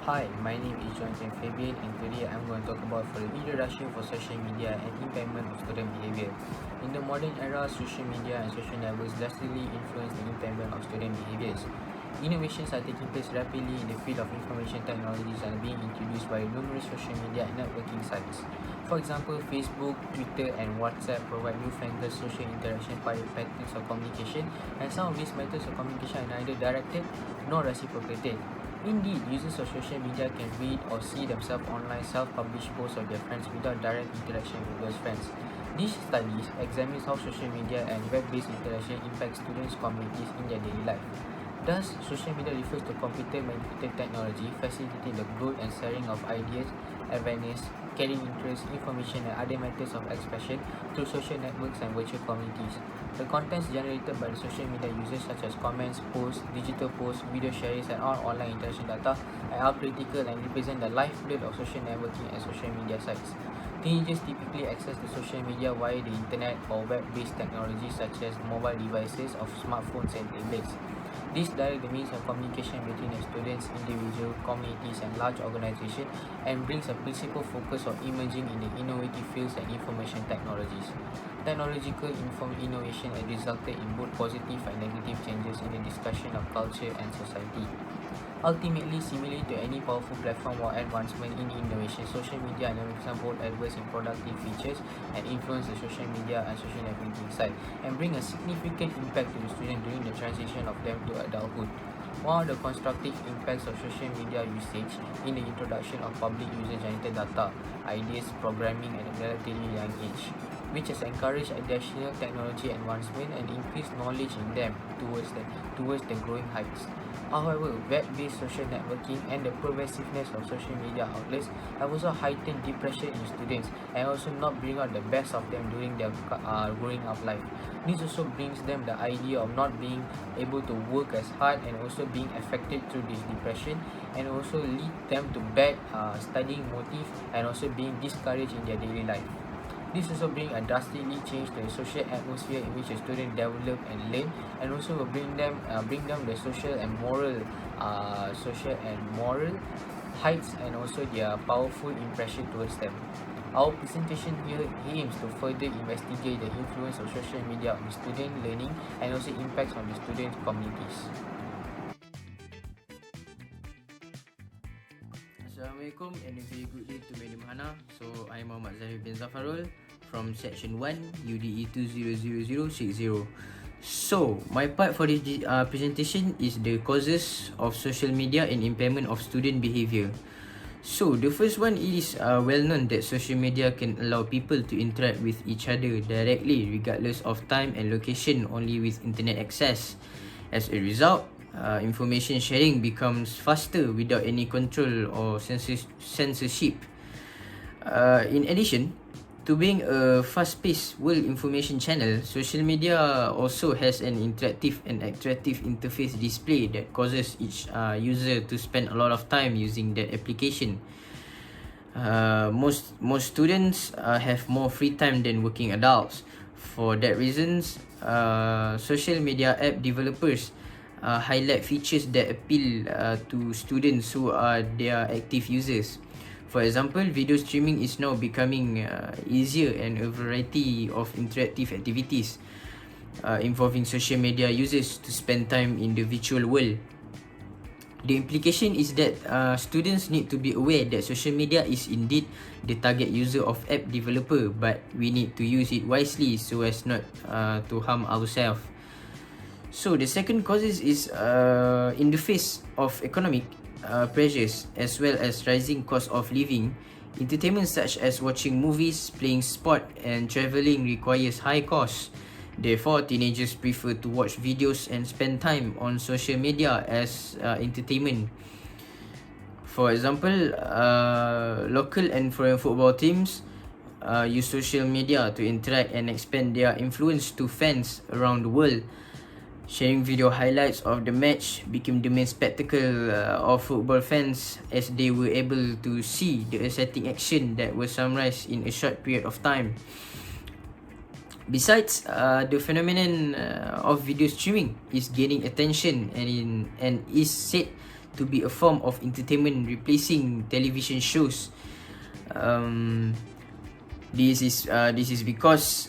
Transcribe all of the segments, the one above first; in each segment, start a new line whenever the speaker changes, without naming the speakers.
Hi, my name is Jonathan Fabian, and today I'm going to talk about for the introduction for social media and impairment of student behavior. In the modern era, social media and social networks drastically influence the impairment of student behaviors. Innovations are taking place rapidly in the field of information technologies and are being introduced by numerous social media and networking sites. For example, Facebook, Twitter, and WhatsApp provide newfangled social interaction patterns of communication, and some of these methods of communication are neither directed nor reciprocated. Indeed, users of social media can read or see themselves online self-published posts of their friends without direct interaction with those friends. These studies examine how social media and web-based interaction impact students' communities in their daily life. Thus, social media refers to computer-manipulated technology facilitating the growth and sharing of ideas, awareness, carrying interest, information, and other methods of expression through social networks and virtual communities. The contents generated by the social media users, such as comments, posts, digital posts, video shares, and all online interaction data, are critical and represent the lifeblood of social networking and social media sites. Teenagers typically access the social media via the internet or web-based technologies such as mobile devices of smartphones and tablets. This direct the means of communication between the students, individual, communities, and large organizations, and brings a principal focus on emerging in the innovative fields and information technologies. Technological innovation has resulted in both positive and negative changes in the discussion of culture and society. Ultimately, similar to any powerful platform or advancement in innovation, social media and both adverse and productive features and influence the social media and social networking side and bring a significant impact to the student during the transition of them to adulthood. One of the constructive impacts of social media usage in the introduction of public user-generated data, ideas, programming at a relatively young age, which has encouraged additional technology advancement and increased knowledge in them towards the growing heights. However, web-based social networking and the pervasiveness of social media outlets have also heightened depression in students and also not bring out the best of them during their growing up life. This also brings them the idea of not being able to work as hard and also being affected through this depression, and also lead them to bad studying motive and also being discouraged in their daily life. This also brings a drastically change to the social atmosphere in which a student develop and learn, and also will bring them the social and moral heights and also their powerful impression towards them. Our presentation here aims to further investigate the influence of social media on student learning and also impacts on the student communities. Assalamualaikum and a very good day to Madam Hana. So I'm Muhammad Zahir bin Zafarul from Section 1 UDE 200060. So my part for this presentation is the causes of social media and impairment of student behaviour. So the first one is well known that social media can allow people to interact with each other directly regardless of time and location only with internet access. As a result, information sharing becomes faster without any control or censorship. In addition to being a fast-paced world information channel, social media also has an interactive and attractive interface display that causes each user to spend a lot of time using that application. Most students have more free time than working adults. For that reasons, social media app developers highlight features that appeal to students who are their active users. For example, video streaming is now becoming easier, and a variety of interactive activities involving social media users to spend time in the virtual world. The implication is that students need to be aware that social media is indeed the target user of app developer, but we need to use it wisely so as not to harm ourselves. So the second causes is in the face of economic pressures as well as rising cost of living, entertainment such as watching movies, playing sport, and traveling requires high costs. Therefore, teenagers prefer to watch videos and spend time on social media as entertainment. For example, local and foreign football teams use social media to interact and expand their influence to fans around the world. Sharing video highlights of the match became the main spectacle of football fans, as they were able to see the exciting action that was summarized in a short period of time. Besides, the phenomenon of video streaming is gaining attention and is said to be a form of entertainment, replacing television shows. This is because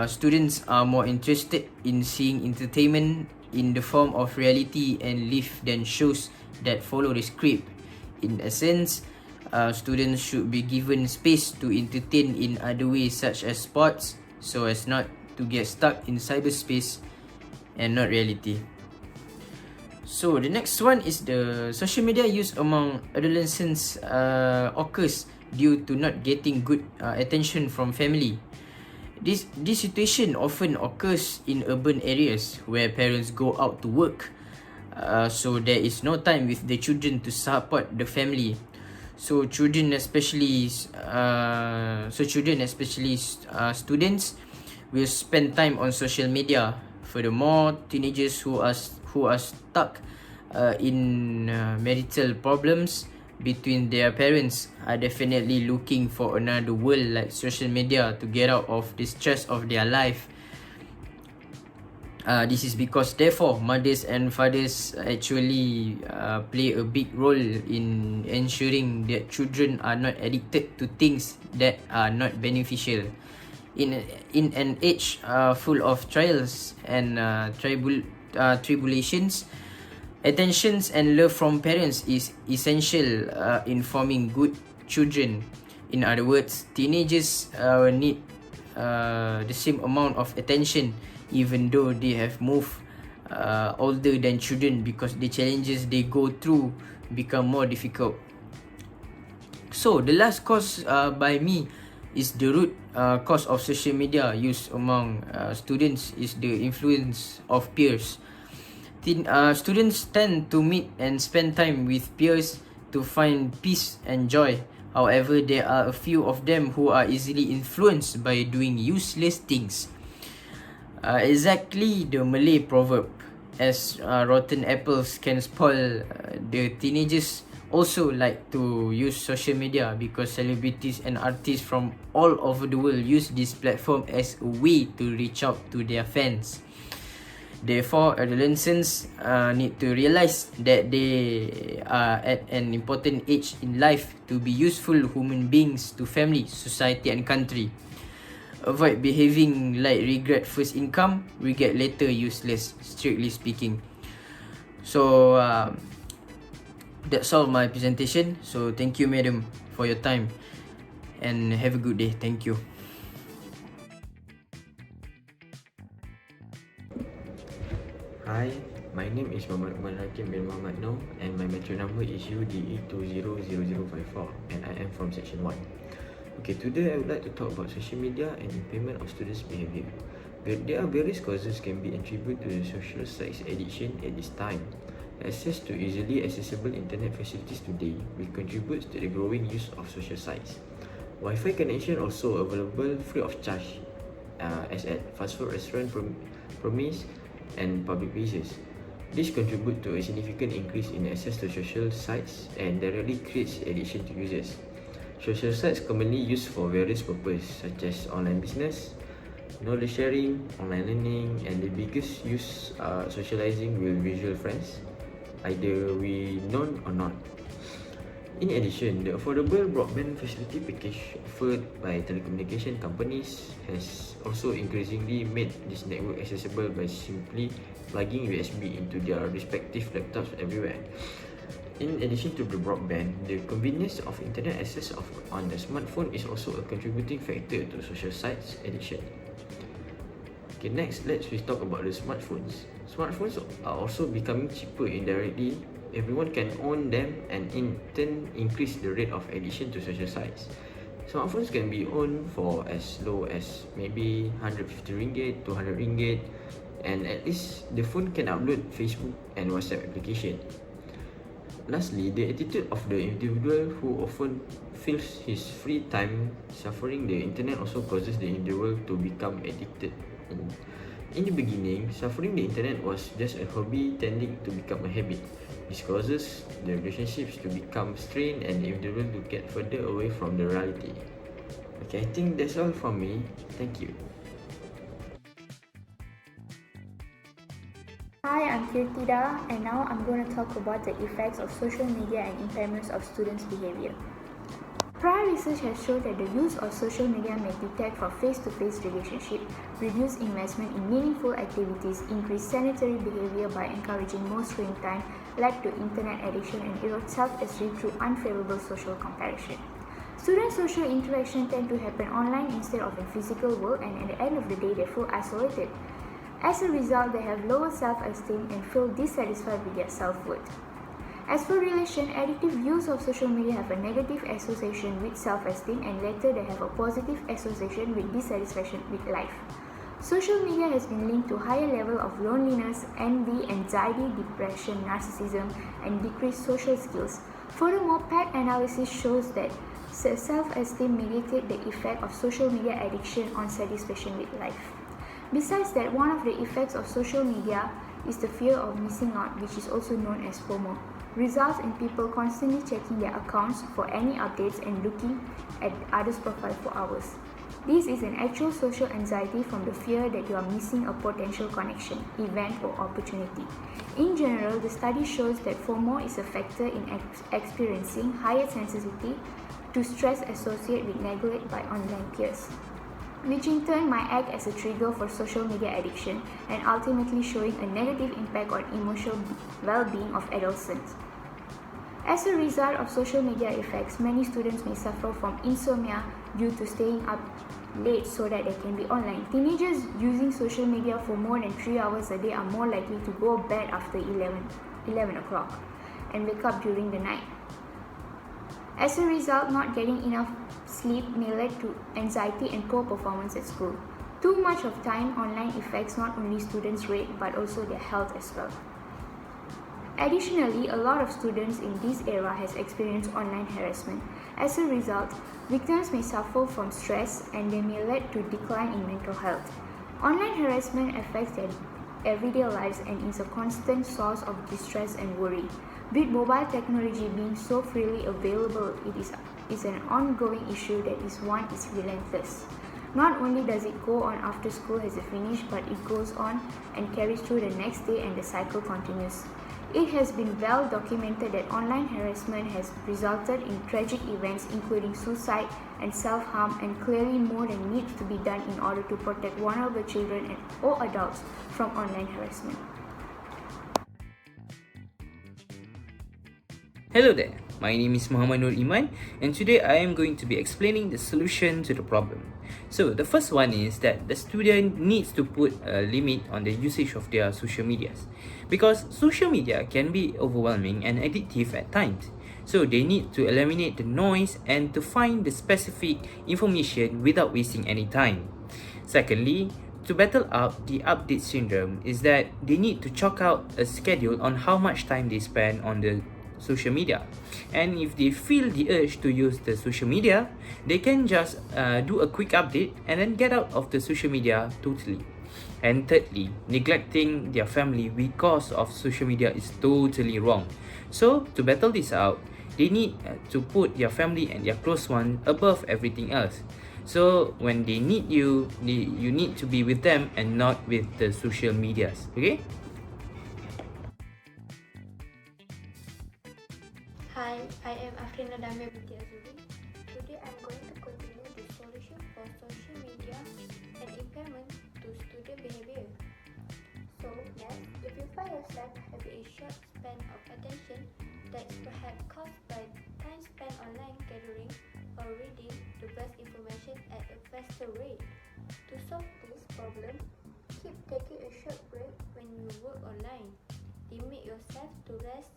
students are more interested in seeing entertainment in the form of reality and live than shows that follow the script. In essence, students should be given space to entertain in other ways such as sports, so as not to get stuck in cyberspace and not reality. So the next one is the social media use among adolescents occurs due to not getting good attention from family. This situation often occurs in urban areas where parents go out to work, so there is no time with the children to support the family. So children, especially students, will spend time on social media. Furthermore, teenagers who are stuck in marital problems between their parents are definitely looking for another world like social media to get out of the stress of their life. This is because therefore mothers and fathers actually play a big role in ensuring that children are not addicted to things that are not beneficial. In an age full of trials and tribulations, attentions and love from parents is essential in forming good children. In other words, teenagers need the same amount of attention even though they have moved older than children, because the challenges they go through become more difficult. So the last cause by me is the root cause of social media use among students is the influence of peers. Students tend to meet and spend time with peers to find peace and joy. However, there are a few of them who are easily influenced by doing useless things. Exactly the Malay proverb, as rotten apples can spoil, the teenagers also like to use social media because celebrities and artists from all over the world use this platform as a way to reach out to their fans. Therefore, adolescents need to realize that they are at an important age in life to be useful human beings to family, society and country. Avoid behaving like regret first income, regret later useless, strictly speaking. So that's all my presentation. So thank you, madam, for your time and have a good day. Thank you.
Hi, my name is Muhammad Umar Hakim bin Muhammad Noor and my metro number is UDE200054 and I am from section 1. Okay, today I would like to talk about social media and impairment of students' behaviour. There are various causes can be attributed to the social sites addiction at this time. Access to easily accessible internet facilities today will contribute to the growing use of social sites. Wi-Fi connection also available free of charge as at fast food restaurant promise and public places. This contributes to a significant increase in access to social sites and directly creates addiction to users. Social sites commonly used for various purposes such as online business, knowledge sharing, online learning, and the biggest use socializing with visual friends, either we known or not. In addition, the affordable broadband facility package offered by telecommunication companies has also increasingly made this network accessible by simply plugging USB into their respective laptops everywhere. In addition to the broadband, the convenience of internet access on the smartphone is also a contributing factor to social sites addiction. Okay, next let's talk about the smartphones. Smartphones are also becoming cheaper indirectly. Everyone can own them and in turn increase the rate of addiction to social sites. Smartphones can be owned for as low as maybe 150 ringgit, 200 ringgit, and at least the phone can upload Facebook and WhatsApp application. Lastly, the attitude of the individual who often fills his free time suffering the internet also causes the individual to become addicted. In the beginning, suffering the internet was just a hobby tending to become a habit. This causes the relationships to become strained and the individual to get further away from the reality. Okay, I think that's all from me. Thank you.
Hi, I'm Kirtida, and now I'm going to talk about the effects of social media and impairments of students' behavior. Prior research has shown that the use of social media may detract from face-to-face relationship, reduce investment in meaningful activities, increase sedentary behavior by encouraging more screen time, lead to internet addiction, and erode self-esteem through unfavorable social comparison. Student social interaction tend to happen online instead of in physical world, and at the end of the day, they feel isolated. As a result, they have lower self-esteem and feel dissatisfied with their self-worth. As for relation, addictive use of social media have a negative association with self-esteem, and later they have a positive association with dissatisfaction with life. Social media has been linked to higher level of loneliness, envy, anxiety, depression, narcissism, and decreased social skills. Furthermore, PET analysis shows that self-esteem mediated the effect of social media addiction on satisfaction with life. Besides that, one of the effects of social media is the fear of missing out, which is also known as FOMO, results in people constantly checking their accounts for any updates and looking at others' profile for hours. This is an actual social anxiety from the fear that you are missing a potential connection, event, or opportunity. In general, the study shows that FOMO is a factor in experiencing higher sensitivity to stress associated with neglect by online peers, which in turn might act as a trigger for social media addiction and ultimately showing a negative impact on emotional well-being of adolescents. As a result of social media effects, many students may suffer from insomnia due to staying up late so that they can be online. Teenagers using social media for more than 3 hours a day are more likely to go to bed after 11 o'clock and wake up during the night. As a result, not getting enough sleep may lead to anxiety and poor performance at school. Too much of time online affects not only students' grade but also their health as well. Additionally, a lot of students in this era has experienced online harassment. As a result, victims may suffer from stress and they may lead to decline in mental health. Online harassment affects their everyday lives and is a constant source of distress and worry. With mobile technology being so freely available, it is an ongoing issue that is relentless. Not only does it go on after school has finished, but it goes on and carries through the next day and the cycle continues. It has been well documented that online harassment has resulted in tragic events including suicide and self-harm, and clearly more than needs to be done in order to protect vulnerable children or adults from online harassment.
Hello there, my name is Muhammad Nur Iman, and today I am going to be explaining the solution to the problem. So the first one is that the student needs to put a limit on the usage of their social medias, because social media can be overwhelming and addictive at times. So they need to eliminate the noise and to find the specific information without wasting any time. Secondly, to battle up the update syndrome is that they need to chalk out a schedule on how much time they spend on the social media, and if they feel the urge to use the social media, they can just do a quick update and then get out of the social media totally. And thirdly, neglecting their family because of social media is totally wrong. So to battle this out, they need to put their family and their close one above everything else. So when they need you, you need to be with them and not with the social medias. Okay.
Hi, I am Afrina Damia Binti Azuri. Today I am going to continue the solution for social media and impairment to student behavior. So next, if you find yourself having a short span of attention that's perhaps caused by time spent online gathering or reading the best information at a faster rate. To solve this problem, keep taking a short break when you work online. Limit yourself to rest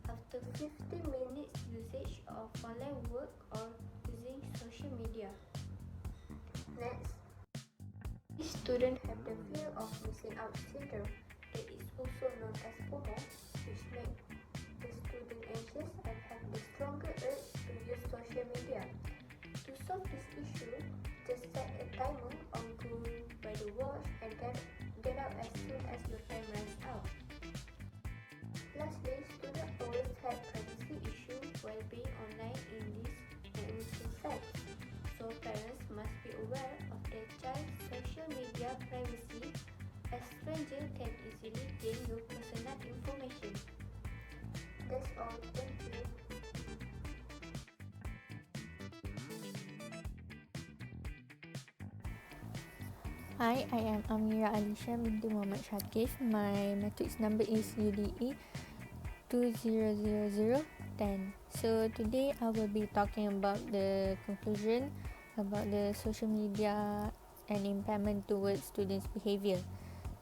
after 15 minutes usage of online work or using social media. Next, these students have the fear of missing out syndrome, that is also known as FOMO, which makes the student anxious and have the stronger urge to use social media. To solve this issue, just set a timer on going by the watch and get out as soon as your time runs out. Lastly, students always have privacy issues while being online in these networking sites, so parents must be aware of their child's social media privacy A stranger can easily gain your personal information. That's all. Thank you.
Hi, I am Amira Alisha binti Muhammad Shakif. My matrix number is UDE 200010. So today I will be talking about the conclusion about the social media and impairment towards students' behaviour.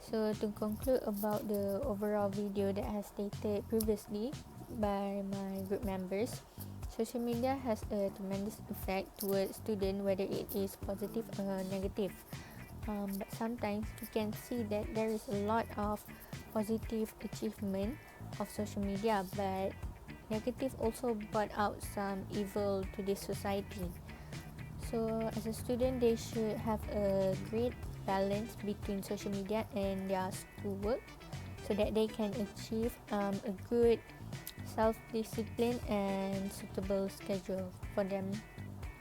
So to conclude about the overall video that I stated previously by my group members, social media has a tremendous effect towards students, whether it is positive or negative. But sometimes we can see that there is a lot of positive achievement of social media, but negative also brought out some evil to this society. So as a student, they should have a great balance between social media and their schoolwork so that they can achieve a good self-discipline and suitable schedule for them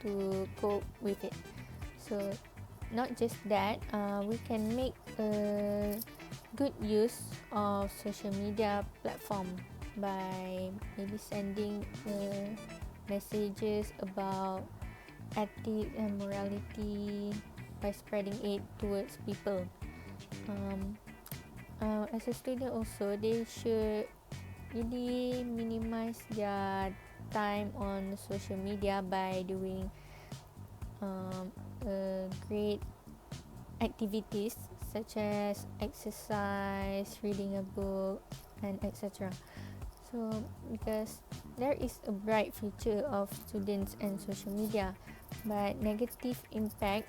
to cope with it. So not just that, we can make a good use of social media platform by maybe sending messages about ethics and morality by spreading it towards people. As a student also, they should really minimize their time on social media by doing great activities such as exercise, reading a book, and etc. So because there is a bright future of students and social media, but negative impact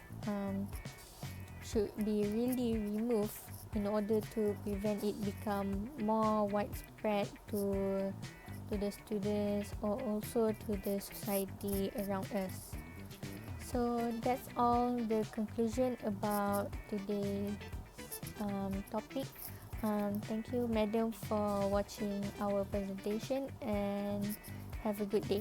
should be really removed in order to prevent it become more widespread to the students or also to the society around us. So that's all the conclusion about today's topic. Thank you, madam, for watching our presentation and have a good day.